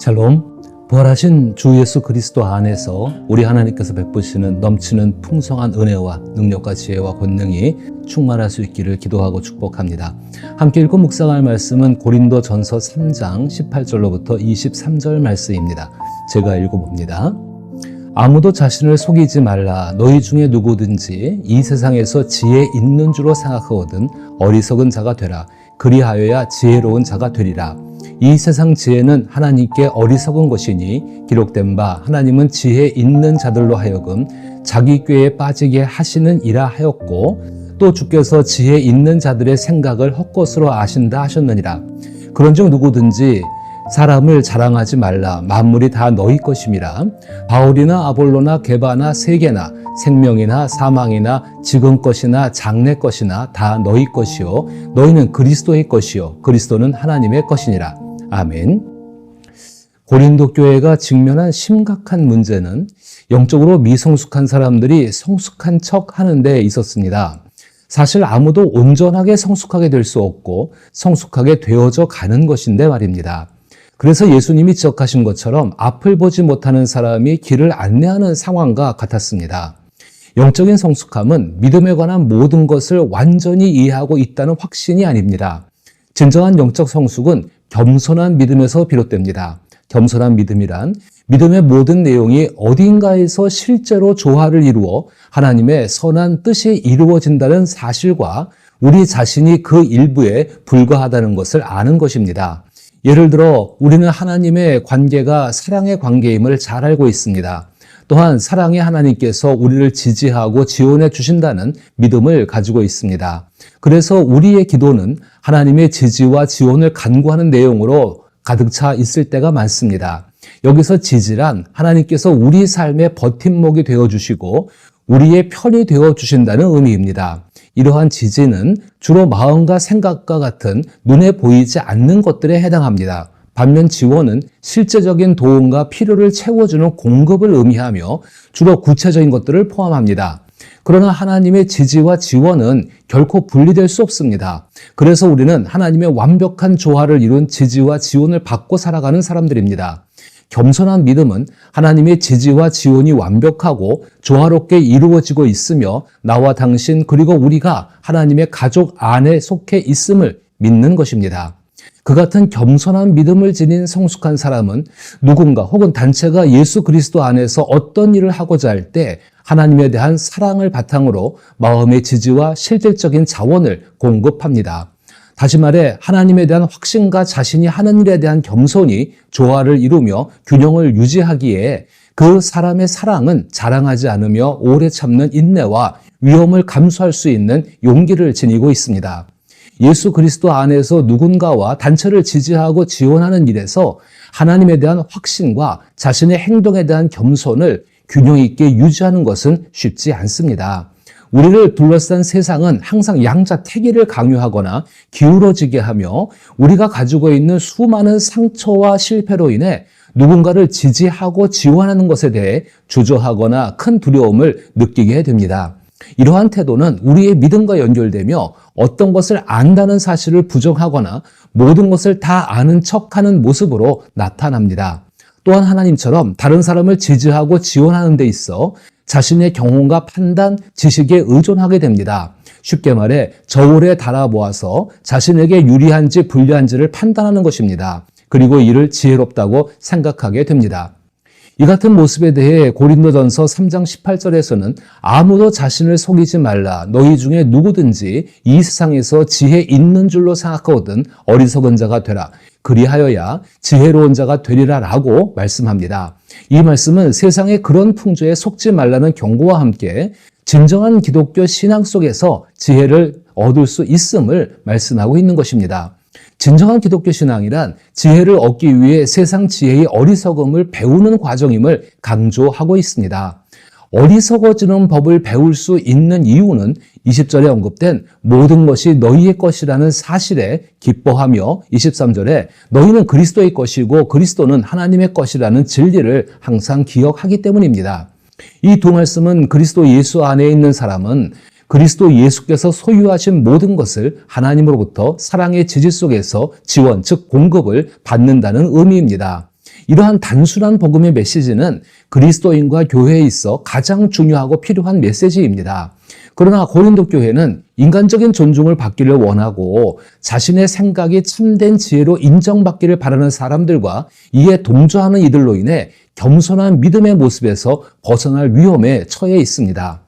샬롬, 부활하신 주 예수 그리스도 안에서 우리 하나님께서 베푸시는 넘치는 풍성한 은혜와 능력과 지혜와 권능이 충만할 수 있기를 기도하고 축복합니다. 함께 읽고 묵상할 말씀은 고린도전서 3장 18절로부터 23절 말씀입니다. 제가 읽어봅니다. 아무도 자신을 속이지 말라. 너희 중에 누구든지 이 세상에서 지혜 있는 줄로 생각하거든 어리석은 자가 되라. 그리하여야 지혜로운 자가 되리라. 이 세상 지혜는 하나님께 어리석은 것이니 기록된 바 하나님은 지혜 있는 자들로 하여금 자기 꾀에 빠지게 하시는 이라 하였고 또 주께서 지혜 있는 자들의 생각을 헛것으로 아신다 하셨느니라. 그런즉 누구든지 사람을 자랑하지 말라. 만물이 다 너희 것임이라. 바울이나 아볼로나 게바나 세계나 생명이나 사망이나 지금 것이나 장래 것이나 다 너희 것이요 너희는 그리스도의 것이요 그리스도는 하나님의 것이니라. 아멘. 고린도 교회가 직면한 심각한 문제는 영적으로 미성숙한 사람들이 성숙한 척 하는 데 있었습니다. 사실 아무도 온전하게 성숙하게 될 수 없고 성숙하게 되어져 가는 것인데 말입니다. 그래서 예수님이 지적하신 것처럼 앞을 보지 못하는 사람이 길을 안내하는 상황과 같았습니다. 영적인 성숙함은 믿음에 관한 모든 것을 완전히 이해하고 있다는 확신이 아닙니다. 진정한 영적 성숙은 겸손한 믿음에서 비롯됩니다. 겸손한 믿음이란 믿음의 모든 내용이 어딘가에서 실제로 조화를 이루어 하나님의 선한 뜻이 이루어진다는 사실과 우리 자신이 그 일부에 불과하다는 것을 아는 것입니다. 예를 들어 우리는 하나님의 관계가 사랑의 관계임을 잘 알고 있습니다. 또한 사랑의 하나님께서 우리를 지지하고 지원해 주신다는 믿음을 가지고 있습니다. 그래서 우리의 기도는 하나님의 지지와 지원을 간구하는 내용으로 가득 차 있을 때가 많습니다. 여기서 지지란 하나님께서 우리 삶의 버팀목이 되어주시고 우리의 편이 되어주신다는 의미입니다. 이러한 지지는 주로 마음과 생각과 같은 눈에 보이지 않는 것들에 해당합니다. 반면 지원은 실제적인 도움과 필요를 채워주는 공급을 의미하며 주로 구체적인 것들을 포함합니다. 그러나 하나님의 지지와 지원은 결코 분리될 수 없습니다. 그래서 우리는 하나님의 완벽한 조화를 이룬 지지와 지원을 받고 살아가는 사람들입니다. 겸손한 믿음은 하나님의 지지와 지원이 완벽하고 조화롭게 이루어지고 있으며 나와 당신 그리고 우리가 하나님의 가족 안에 속해 있음을 믿는 것입니다. 그 같은 겸손한 믿음을 지닌 성숙한 사람은 누군가 혹은 단체가 예수 그리스도 안에서 어떤 일을 하고자 할 때 하나님에 대한 사랑을 바탕으로 마음의 지지와 실질적인 자원을 공급합니다. 다시 말해 하나님에 대한 확신과 자신이 하는 일에 대한 겸손이 조화를 이루며 균형을 유지하기에 그 사람의 사랑은 자랑하지 않으며 오래 참는 인내와 위험을 감수할 수 있는 용기를 지니고 있습니다. 예수 그리스도 안에서 누군가와 단체를 지지하고 지원하는 일에서 하나님에 대한 확신과 자신의 행동에 대한 겸손을 균형 있게 유지하는 것은 쉽지 않습니다. 우리를 둘러싼 세상은 항상 양자택일을 강요하거나 기울어지게 하며 우리가 가지고 있는 수많은 상처와 실패로 인해 누군가를 지지하고 지원하는 것에 대해 주저하거나 큰 두려움을 느끼게 됩니다. 이러한 태도는 우리의 믿음과 연결되며 어떤 것을 안다는 사실을 부정하거나 모든 것을 다 아는 척하는 모습으로 나타납니다. 또한 하나님처럼 다른 사람을 지지하고 지원하는 데 있어 자신의 경험과 판단, 지식에 의존하게 됩니다. 쉽게 말해 저울에 달아보아서 자신에게 유리한지 불리한지를 판단하는 것입니다. 그리고 이를 지혜롭다고 생각하게 됩니다. 이 같은 모습에 대해 고린도전서 3장 18절에서는 아무도 자신을 속이지 말라. 너희 중에 누구든지 이 세상에서 지혜 있는 줄로 생각하거든 어리석은 자가 되라. 그리하여야 지혜로운 자가 되리라 라고 말씀합니다. 이 말씀은 세상의 그런 풍조에 속지 말라는 경고와 함께 진정한 기독교 신앙 속에서 지혜를 얻을 수 있음을 말씀하고 있는 것입니다. 진정한 기독교 신앙이란 지혜를 얻기 위해 세상 지혜의 어리석음을 배우는 과정임을 강조하고 있습니다. 어리석어지는 법을 배울 수 있는 이유는 20절에 언급된 모든 것이 너희의 것이라는 사실에 기뻐하며 23절에 너희는 그리스도의 것이고 그리스도는 하나님의 것이라는 진리를 항상 기억하기 때문입니다. 이 두 말씀은 그리스도 예수 안에 있는 사람은 그리스도 예수께서 소유하신 모든 것을 하나님으로부터 사랑의 지지 속에서 지원, 즉 공급을 받는다는 의미입니다. 이러한 단순한 복음의 메시지는 그리스도인과 교회에 있어 가장 중요하고 필요한 메시지입니다. 그러나 고린도 교회는 인간적인 존중을 받기를 원하고 자신의 생각이 참된 지혜로 인정받기를 바라는 사람들과 이에 동조하는 이들로 인해 겸손한 믿음의 모습에서 벗어날 위험에 처해 있습니다.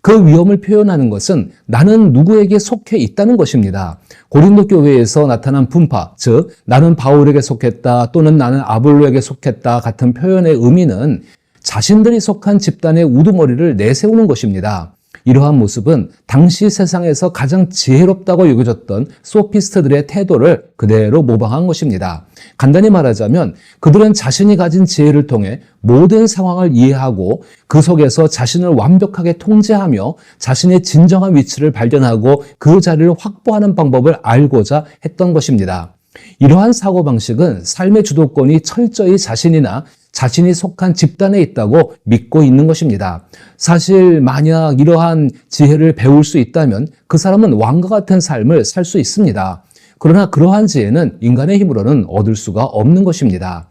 그 위험을 표현하는 것은 나는 누구에게 속해 있다는 것입니다. 고린도 교회에서 나타난 분파, 즉 나는 바울에게 속했다 또는 나는 아볼로에게 속했다 같은 표현의 의미는 자신들이 속한 집단의 우두머리를 내세우는 것입니다. 이러한 모습은 당시 세상에서 가장 지혜롭다고 여겨졌던 소피스트들의 태도를 그대로 모방한 것입니다. 간단히 말하자면 그들은 자신이 가진 지혜를 통해 모든 상황을 이해하고 그 속에서 자신을 완벽하게 통제하며 자신의 진정한 위치를 발견하고 그 자리를 확보하는 방법을 알고자 했던 것입니다. 이러한 사고방식은 삶의 주도권이 철저히 자신이 속한 집단에 있다고 믿고 있는 것입니다. 사실 만약 이러한 지혜를 배울 수 있다면 그 사람은 왕과 같은 삶을 살 수 있습니다. 그러나 그러한 지혜는 인간의 힘으로는 얻을 수가 없는 것입니다.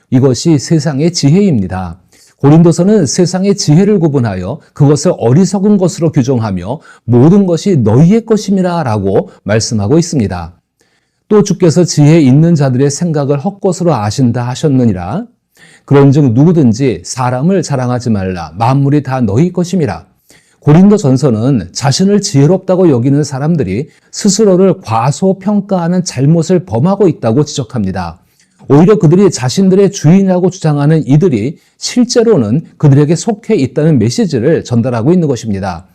이것이 세상의 지혜입니다. 고린도서는 세상의 지혜를 구분하여 그것을 어리석은 것으로 규정하며 모든 것이 너희의 것임이라 라고 말씀하고 있습니다. 또 주께서 지혜 있는 자들의 생각을 헛것으로 아신다 하셨느니라. 그런즉 누구든지 사람을 자랑하지 말라. 만물이 다 너희 것임이라. 고린도전서는 자신을 지혜롭다고 여기는 사람들이 스스로를 과소평가하는 잘못을 범하고 있다고 지적합니다. 오히려 그들이 자신들의 주인이라고 주장하는 이들이 실제로는 그들에게 속해 있다는 메시지를 전달하고 있는 것입니다.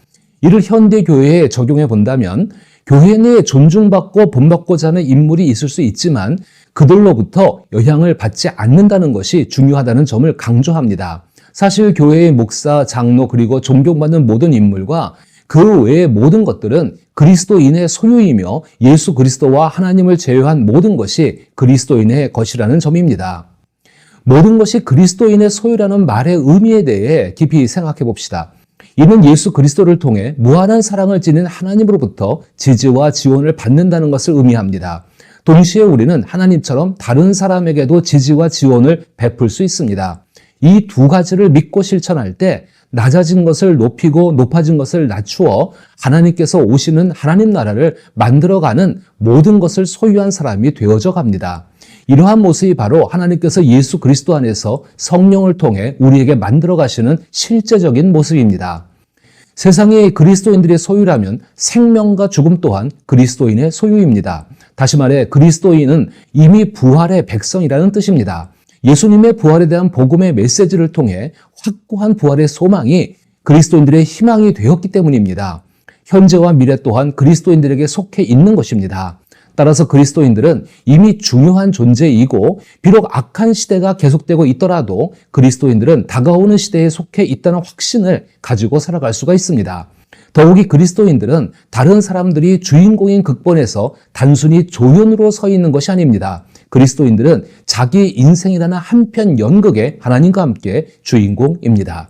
이를 현대 교회에 적용해 본다면 교회 내에 존중받고 본받고자 하는 인물이 있을 수 있지만 그들로부터 영향을 받지 않는다는 것이 중요하다는 점을 강조합니다. 사실 교회의 목사, 장로 그리고 존경받는 모든 인물과 그 외의 모든 것들은 그리스도인의 소유이며 예수 그리스도와 하나님을 제외한 모든 것이 그리스도인의 것이라는 점입니다. 모든 것이 그리스도인의 소유라는 말의 의미에 대해 깊이 생각해 봅시다. 이는 예수 그리스도를 통해 무한한 사랑을 지닌 하나님으로부터 지지와 지원을 받는다는 것을 의미합니다. 동시에 우리는 하나님처럼 다른 사람에게도 지지와 지원을 베풀 수 있습니다. 이 두 가지를 믿고 실천할 때 낮아진 것을 높이고 높아진 것을 낮추어 하나님께서 오시는 하나님 나라를 만들어가는 모든 것을 소유한 사람이 되어져 갑니다. 이러한 모습이 바로 하나님께서 예수 그리스도 안에서 성령을 통해 우리에게 만들어 가시는 실제적인 모습입니다. 세상이 그리스도인들의 소유라면 생명과 죽음 또한 그리스도인의 소유입니다. 다시 말해 그리스도인은 이미 부활의 백성이라는 뜻입니다. 예수님의 부활에 대한 복음의 메시지를 통해 확고한 부활의 소망이 그리스도인들의 희망이 되었기 때문입니다. 현재와 미래 또한 그리스도인들에게 속해 있는 것입니다. 따라서 그리스도인들은 이미 중요한 존재이고 비록 악한 시대가 계속되고 있더라도 그리스도인들은 다가오는 시대에 속해 있다는 확신을 가지고 살아갈 수가 있습니다. 더욱이 그리스도인들은 다른 사람들이 주인공인 극본에서 단순히 조연으로 서 있는 것이 아닙니다. 그리스도인들은 자기 인생이라는 한편 연극의 하나님과 함께 주인공입니다.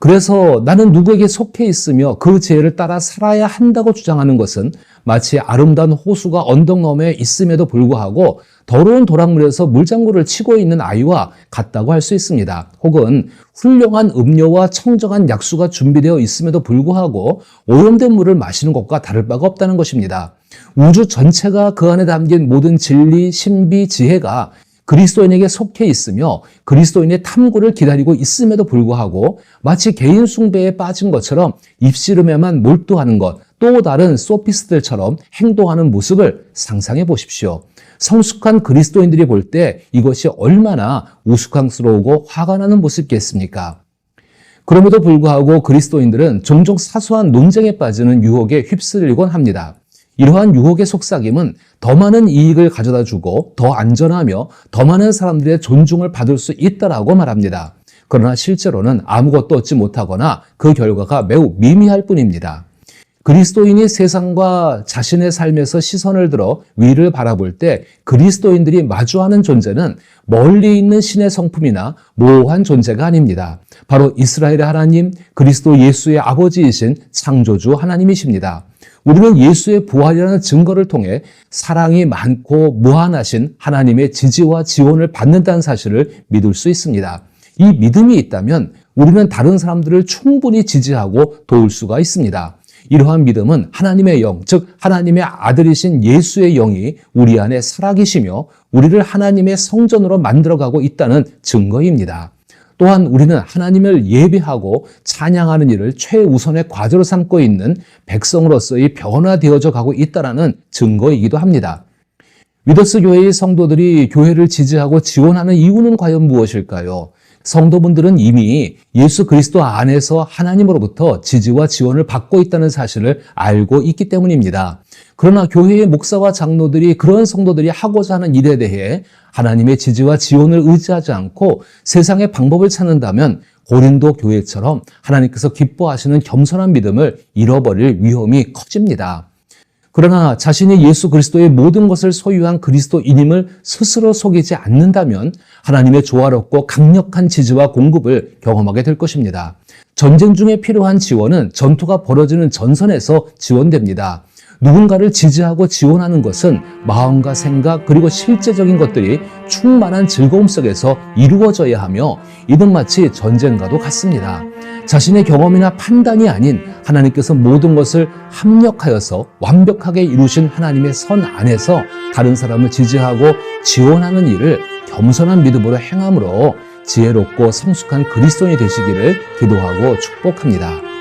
그래서 나는 누구에게 속해 있으며 그 지혜를 따라 살아야 한다고 주장하는 것은 마치 아름다운 호수가 언덕 너머에 있음에도 불구하고 더러운 도랑물에서 물장구를 치고 있는 아이와 같다고 할 수 있습니다. 혹은 훌륭한 음료와 청정한 약수가 준비되어 있음에도 불구하고 오염된 물을 마시는 것과 다를 바가 없다는 것입니다. 우주 전체가 그 안에 담긴 모든 진리, 신비, 지혜가 그리스도인에게 속해 있으며 그리스도인의 탐구를 기다리고 있음에도 불구하고 마치 개인 숭배에 빠진 것처럼 입씨름에만 몰두하는 것, 또 다른 소피스트들처럼 행동하는 모습을 상상해 보십시오. 성숙한 그리스도인들이 볼 때 이것이 얼마나 우스꽝스러우고 화가 나는 모습이겠습니까? 그럼에도 불구하고 그리스도인들은 종종 사소한 논쟁에 빠지는 유혹에 휩쓸리곤 합니다. 이러한 유혹의 속삭임은 더 많은 이익을 가져다주고 더 안전하며 더 많은 사람들의 존중을 받을 수 있다라고 말합니다. 그러나 실제로는 아무것도 얻지 못하거나 그 결과가 매우 미미할 뿐입니다. 그리스도인이 세상과 자신의 삶에서 시선을 들어 위를 바라볼 때 그리스도인들이 마주하는 존재는 멀리 있는 신의 성품이나 모호한 존재가 아닙니다. 바로 이스라엘의 하나님, 그리스도 예수의 아버지이신 창조주 하나님이십니다. 우리는 예수의 부활이라는 증거를 통해 사랑이 많고 무한하신 하나님의 지지와 지원을 받는다는 사실을 믿을 수 있습니다. 이 믿음이 있다면 우리는 다른 사람들을 충분히 지지하고 도울 수가 있습니다. 이러한 믿음은 하나님의 영, 즉 하나님의 아들이신 예수의 영이 우리 안에 살아계시며 우리를 하나님의 성전으로 만들어가고 있다는 증거입니다. 또한 우리는 하나님을 예배하고 찬양하는 일을 최우선의 과제로 삼고 있는 백성으로서의 변화되어져 가고 있다는 증거이기도 합니다. 위더스 교회의 성도들이 교회를 지지하고 지원하는 이유는 과연 무엇일까요? 성도분들은 이미 예수 그리스도 안에서 하나님으로부터 지지와 지원을 받고 있다는 사실을 알고 있기 때문입니다. 그러나 교회의 목사와 장로들이 그런 성도들이 하고자 하는 일에 대해 하나님의 지지와 지원을 의지하지 않고 세상의 방법을 찾는다면 고린도 교회처럼 하나님께서 기뻐하시는 겸손한 믿음을 잃어버릴 위험이 커집니다. 그러나 자신이 예수 그리스도의 모든 것을 소유한 그리스도인임을 스스로 속이지 않는다면 하나님의 조화롭고 강력한 지지와 공급을 경험하게 될 것입니다. 전쟁 중에 필요한 지원은 전투가 벌어지는 전선에서 지원됩니다. 누군가를 지지하고 지원하는 것은 마음과 생각 그리고 실제적인 것들이 충만한 즐거움 속에서 이루어져야 하며 이는 마치 전쟁과도 같습니다. 자신의 경험이나 판단이 아닌 하나님께서 모든 것을 합력하여서 완벽하게 이루신 하나님의 선 안에서 다른 사람을 지지하고 지원하는 일을 겸손한 믿음으로 행함으로 지혜롭고 성숙한 그리스도인이 되시기를 기도하고 축복합니다.